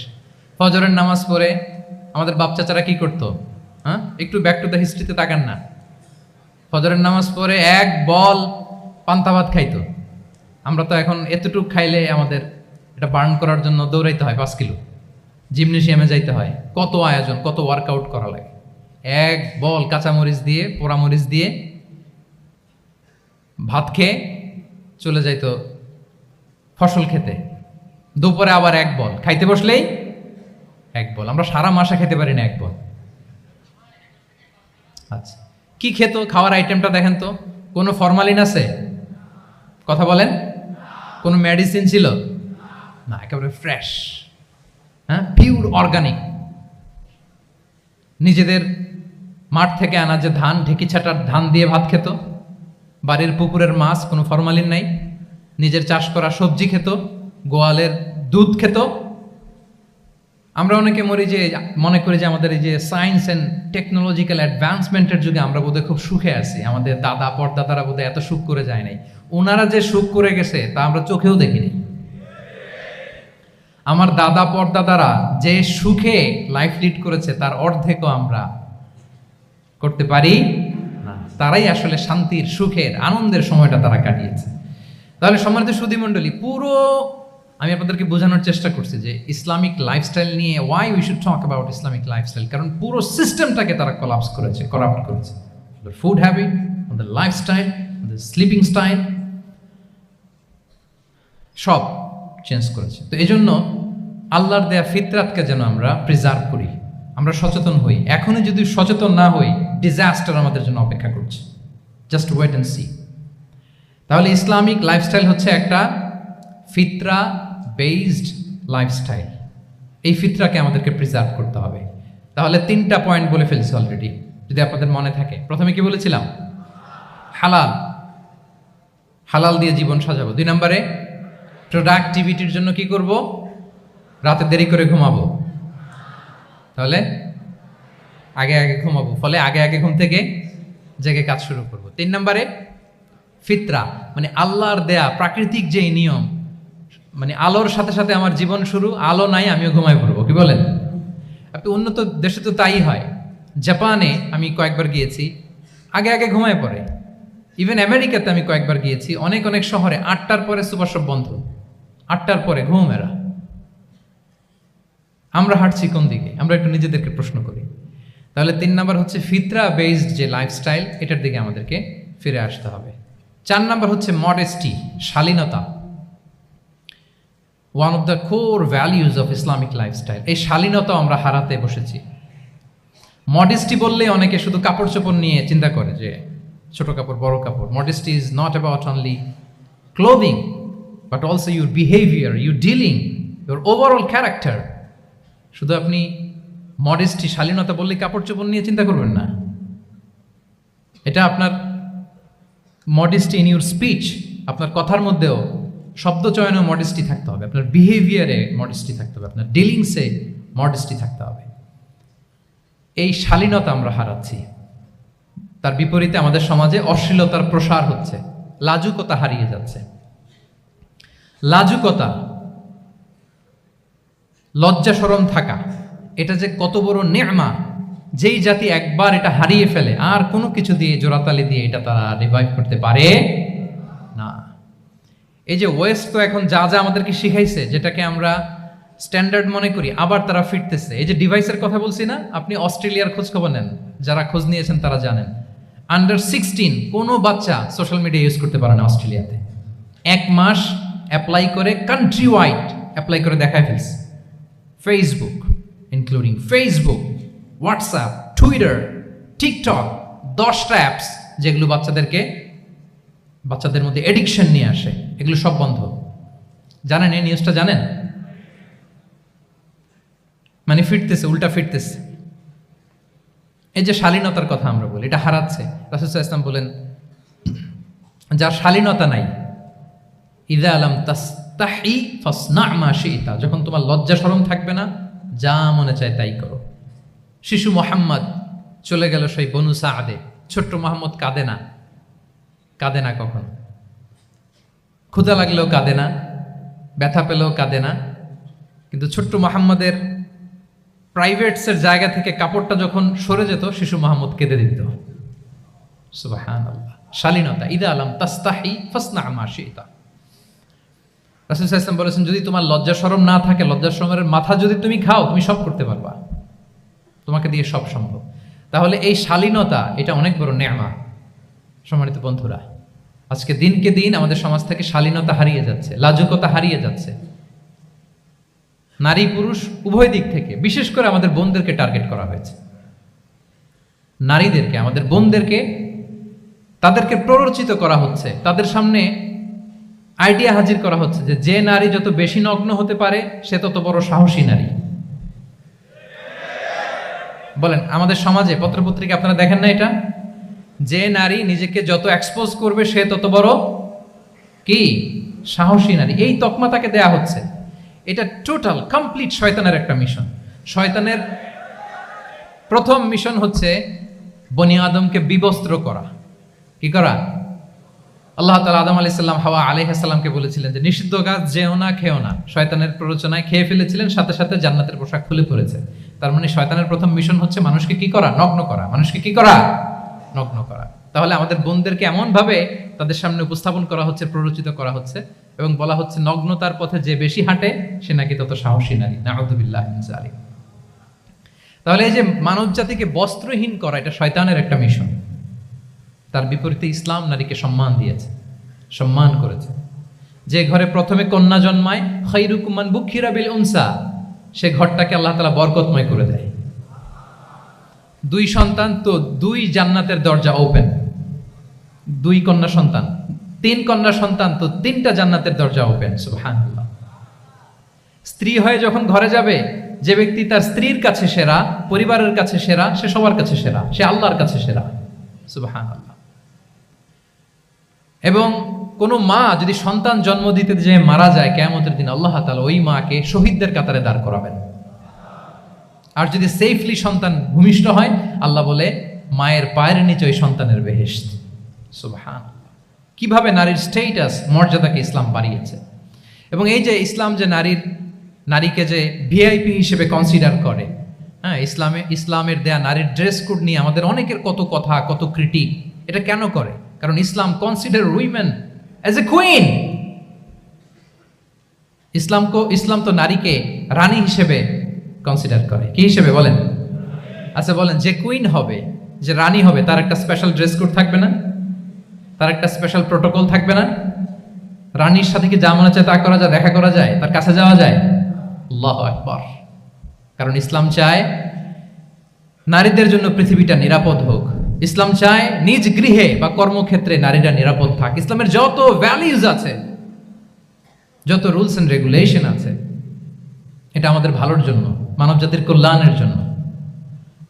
ফজরের নামাজ পড়ে আমাদের বাপ চাচারা কি করতো? হ্যাঁ, একটু ব্যাক টু দ্য হিস্ট্রিতে তাকান না। ফজরের নামাজ পড়ে এক বল পান্তা ভাত খাইতো। আমরা তো এখন এতটুক খাইলে আমাদের এটা বার্ন করার জন্য দৌড়াইতে হয় 5 কিলো, জিমনেশিয়ামে যাইতে হয়, কত আয়োজন, কত ওয়ার্কআউট করা লাগে। এক বল কাঁচামরিচ দিয়ে, পোড়ামরিচ দিয়ে ভাত খেয়ে চলে যাইতো ফসল খেতে। দুপুরে আবার এক বল, খাইতে বসলেই এক বল। আমরা সারা মাসে খেতে পারি না এক বল। আচ্ছা, কি খেত? খাওয়ার আইটেমটা দেখেন তো, কোনো ফরমালিন আছে? কথা বলেন। কোনো মেডিসিন ছিল না, একেবারে ফ্রেশ, হ্যাঁ, পিওর অর্গানিক। নিজেদের মাঠ থেকে আনা যে ধান, ঢেকি ছাটার ধান দিয়ে ভাত খেত। বাড়ির পুকুরের মাছ, কোনো ফরমালিন নাই, নিজের চাষ করা সবজি খেত, গোয়ালের দুধ খেত। আমরা অনেকে মনে করি যে আমাদের এই যে সায়েন্স অ্যান্ড টেকনোলজিক্যাল অ্যাডভান্সমেন্টের যুগে আমরা বোধহয় খুব সুখে আছি, আমাদের দাদা পরদাদারা বোধহয় এত সুখ করে যায় নাই। ওনারা যে সুখ করে গেছে তা আমরা চোখেও দেখিনি। আমার দাদা পরদাদারা যে সুখে লাইফ লিড করেছে তার অর্ধেকও আমরা করতে পারি না। তারাই আসলে শান্তির, সুখের, আনন্দের সময়টা তারা কাটিয়েছে। তাহলে সম্মানিত সুধী মণ্ডলী, পুরো আমি আপনাদেরকে বোঝানোর চেষ্টা করছি যে ইসলামিক লাইফস্টাইল নিয়ে why we should talk about Islamic lifestyle, কারণ পুরো সিস্টেমটাকে তারা কলাপস করেছে, করাপ্ট করেছে। ফুড হ্যাবিট, আমাদের লাইফস্টাইল, আমাদের স্লিপিং স্টাইল সব চেঞ্জ করেছে। তো এই জন্য আল্লাহর দেয়া ফিতরাতকে যেন আমরা প্রিজার্ভ করি, আমরা সচেতন হই। এখনই যদি সচেতন না হই, ডিজাস্টার আমাদের জন্য অপেক্ষা করছে। Just wait and see. তাহলে ইসলামিক লাইফস্টাইল হচ্ছে একটা ফিতরা বেসড লাইফস্টাইল। এই ফিতরাকে আমাদেরকে প্রিজার্ভ করতে হবে। তাহলে 3টা পয়েন্ট বলে ফেলছি অলরেডি, যদি আপনাদের মনে থাকে। প্রথমে কি বলেছিলাম? হালাল, হালাল দিয়ে জীবন সাজাবো। 2 নম্বরে প্রোডাক্টিভিটির জন্য কি করব? রাতে দেরি করে ঘুমাবো, তাহলে আগে আগে ঘুমাবো, ফলে আগে আগে ঘুম থেকে জেগে কাজ শুরু করব। 3 নম্বরে ফিতরা, মানে আল্লাহর দেয়া প্রাকৃতিক যে নিয়ম, মানে আলোর সাথে সাথে আমার জীবন শুরু, আলো নাই আমিও ঘুমাই পড়বো। কি বলেন? আপনি উন্নত দেশে তো তাই হয়। জাপানে আমি কয়েকবার গিয়েছি, আগে আগে ঘুমায় পড়ে। ইভেন আমেরিকাতে আমি কয়েকবার গিয়েছি, অনেক অনেক শহরে 8টার পরে সুপার শপ বন্ধ, 8টার পরে ঘুম এরা। আমরা হাঁটছি কোন দিকে? আমরা একটু নিজেদেরকে প্রশ্ন করি। তাহলে 3 নাম্বার হচ্ছে ফিতরা বেসড যে লাইফস্টাইল, এটার দিকে আমাদেরকে ফিরে আসতে হবে। 4 নাম্বার হচ্ছে মডেস্টি, শালীনতা। One of the core values of Islamic lifestyle. এই শালীনতা আমরা হারাতে বসেছি। মডেস্টি বললে অনেকে শুধু কাপড় চোপড় নিয়ে চিন্তা করে যে ছোট কাপড়, বড় কাপড়। Modesty is not about only clothing, but also your behaviour, your dealing, your overall character. শুধু আপনি মডেস্টি, শালীনতা বললে কাপড় চোপড় নিয়ে চিন্তা করবেন না। এটা আপনার মডেস্টি ইন ইউর স্পিচ, আপনার কথার মধ্যেও শব্দ চয়নেও মডেস্টি থাকতে হবে, আপনার বিহেভিয়ারে মডেস্টি থাকতে হবে, আপনার ডিলিংসে মডেস্টি থাকতে হবে। এই শালীনতা আমরা হারাচ্ছি। তার বিপরীতে আমাদের সমাজে অশ্লীলতার প্রসার হচ্ছে, লাজুকতা হারিয়ে যাচ্ছে। লাজুকতা, লজ্জা শরম থাকা, এটা যে কত বড় নেয়ামা। যেই জাতি একবার এটা হারিয়ে ফেলে, আর কোনো কিছু দিয়ে, জোড়াতালি দিয়ে এটা তারা রিভাইভ করতে পারে না। এই যে ওয়েস্ট তো এখন যা যা আমাদেরকে শিখাইছে, যেটাকে আমরা স্ট্যান্ডার্ড মনে করি, আবার তারা ফিরতেছে। এই যে ডিভাইসের কথা বলছি না, আপনি অস্ট্রেলিয়ার খোঁজ খবর নেন, যারা খোঁজ নিয়েছেন তারা জানেন। আন্ডার 16 কোনো বাচ্চা সোশ্যাল মিডিয়া ইউজ করতে পারে না অস্ট্রেলিয়াতে। 1 মাস অ্যাপ্লাই করে, কান্ট্রি ওয়াইড অ্যাপ্লাই করে দেখায় ফেলছে। Facebook, including Facebook, WhatsApp, Twitter, TikTok, 10টা অ্যাপস যেগুলো বাচ্চাদের মধ্যে এডিকশন নিয়ে আসে, এগুলো সব বন্ধ। জানেন এই নিউজটা? জানেন? মানে ফিরতেছে, উল্টা ফিরতেছে। এই যে শালীনতার কথা আমরা বলি, এটা হারাচ্ছে। রাসূল সাল্লাল্লাহু আলাইহি ওয়াসাল্লাম বলেন, যার শালীনতা নাই, ইযা লাম তাস্তাহি ফাসনা মা শি'তা, যখন তোমার লজ্জা শরম থাকবে না, যা মনে চায় তাই করো। শিশু মুহাম্মদ চলে গেল সেই বনু সাআদে, ছোট্ট মুহাম্মদ কাঁদে না, কাঁদে না কখনো। ক্ষুধা লাগলেও কাঁদে না, ব্যথা পেলেও কাঁদে না। কিন্তু ছোট্ট মুহাম্মদের প্রাইভেটসের জায়গা থেকে কাপড়টা যখন সরে যেত, শিশু মুহাম্মদ কেঁদে দিত। সুবহানাল্লাহ, শালীনতা। ইযা লাম তাস্তাহি ফাসনা মা শি'তা। রাসূল সাল্লাল্লাহু আলাইহি ওয়াসাল্লাম বলেছেন, যদি তোমার লজ্জা শরম না থাকে, লজ্জা শরমের মাথা যদি তুমি খাও, তুমি সব করতে পারবা, তোমাকে দিয়ে সব সম্ভব। তাহলে এই শালীনতা, এটা অনেক বড় নেয়ামত। সম্মানিত বন্ধুরা, আজকে দিনকে দিন আমাদের সমাজ থেকে শালীনতা হারিয়ে যাচ্ছে, লাজুকতা হারিয়ে যাচ্ছে। নারী পুরুষ উভয় দিক থেকে, বিশেষ করে আমাদের বোনদেরকে টার্গেট করা হয়েছে। নারীদেরকে, আমাদের বোনদেরকে, তাদেরকে প্ররোচিত করা হচ্ছে, তাদের সামনে আইডিয়া হাজির করা হচ্ছে যে যে নারী যত বেশি নগ্ন হতে পারে, সে তত বড় সাহসী নারী। বলেন, আমাদের সমাজে পত্রপত্রিকা আপনারা দেখেন না? এটা যে নারী নিজেকে যত এক্সপোজ করবে সে তত বড় কি সাহসী নারী, এই তকমা তাকে দেয়া হচ্ছে। এটা টোটাল কমপ্লিট শয়তানের একটা মিশন। শয়তানের প্রথম মিশন হচ্ছে বনি আদমকে বিবস্ত্র করা। কি করা? আল্লাহ তাআলা আদম আলাইহিস সালাম হাওয়া আলাইহিস সালামকে বলেছিলেন যে নিষিদ্ধ গাছ যেও না, খেও না। শয়তানের প্ররোচনায় খেয়ে ফেলেছিলেন, সাথে সাথে জান্নাতের পোশাক খুলে পড়েছে। তার মানে শয়তানের প্রথম মিশন হচ্ছে মানুষকে কি করা? নগ্ন করা। মানুষকে কি করা? নগ্ন করা। তাহলে আমাদের বোনদেরকে এমন ভাবে তাদের সামনে উপস্থাপন করা হচ্ছে, প্ররোচিত করা হচ্ছে এবং বলা হচ্ছে নগ্নতার পথে যে বেশি হাঁটে সে নাকি তত সাহসী নারী। নাউযুবিল্লাহি মিন যালিক। তাহলে এই যে মানব জাতিকে বস্ত্রহীন করা, এটা শয়তানের একটা মিশন। তার বিপরীতে ইসলাম নারীকে সম্মান দিয়েছে, সম্মান করেছে। যে ঘরে প্রথমে কন্যা জন্মায়, খায়রুকুম মান বুখিরা বিল উনসা, সে ঘরটাকে আল্লাহ তাআলা বরকতময় করে দেয়। 2 সন্তান তো 2 জান্নাতের দরজা ওপেন। 2 কন্যা সন্তান, 3 কন্যা সন্তান তো 3টা জান্নাতের দরজা ওপেন। সুবহানাল্লাহ। স্ত্রী হয়ে যখন ঘরে যাবে, যে ব্যক্তি তার স্ত্রীর কাছে সেরা, পরিবারের কাছে সেরা, সে সবার কাছে সেরা, সে আল্লাহর কাছে সেরা। সুবহানাল্লাহ। এবং কোন মা যদি সন্তান জন্ম দিতে যে মারা যায়, কিয়ামতের দিন আল্লাহ তাআলা ওই মাকে শহীদদের কাতারে দাঁড় করাবেন। আর যদি সেফলি সন্তান ভূমিষ্ঠ হয়, আল্লাহ বলে মায়ের পায়ের নিচে ওই সন্তানের বেহেশত। সুবহানাল্লাহ। কিভাবে নারীর স্ট্যাটাস, মর্যাদাকে ইসলাম বাড়িয়েছে। এবং এই যে ইসলাম যে নারীকে যে ভিআইপি হিসেবে কনসিডার করে, হ্যাঁ, ইসলামের দেয়া নারীর ড্রেস কোড নিয়ে আমাদের অনেকের কত কথা, কত ক্রিটিক। এটা কেন করে? কারণ Islam consider women as a queen. ইসলাম তো নারীকে রানী হিসেবে কনসিডার করে। কি হিসেবে বলেন? আচ্ছা বলেন, যে কুইন হবে, যে রানী হবে, তার একটা স্পেশাল ড্রেস কোড থাকবে না? তার একটা স্পেশাল প্রোটোকল থাকবে না? রানীর সাথে কি যা মনে চায় তা করা যায়, দেখা করা যায়, তার কাছে যাওয়া যায়? আল্লাহু আকবার। কারণ ইসলাম চায় নারীদের জন্য পৃথিবীটা নিরাপদ হোক। ইসলাম চায় নিজ গৃহে বা কর্মক্ষেত্রে নারীরা নিরাপদ থাক। ইসলামের যত ভ্যালিউজ আছে, যত রুলস এন্ড রেগুলেশন আছে, এটা আমাদের ভালোর জন্য, মানব জাতির কল্যাণের জন্য।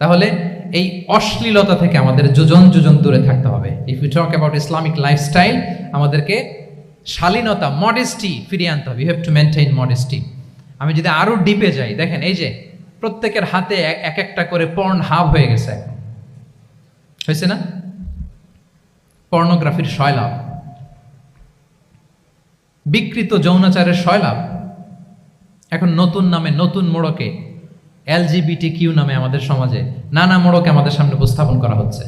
তাহলে এই অশ্লীলতা থেকে আমাদের যোজন যোজন দূরে থাকতে হবে। If you talk about Islamic lifestyle, আমাদেরকে শালীনতা, মডেস্টি ফিরিয়ে আনতে হবে। You have to maintain modesty. আমি যদি আরো ডিপে যাই, দেখেন এই যে প্রত্যেকের হাতে এক একটা করে পর্ন হাব হয়ে গেছে। এখন হয়েছে না? পর্নোগ্রাফির সয়লাভ, বিকৃত যৌনাচারের সয়লাভ। এখন নতুন নামে, নতুন মোড়কে, LGBTQ নামে আমাদের সমাজে নানা মোড়কে আমাদের সামনে উপস্থাপন করা হচ্ছে।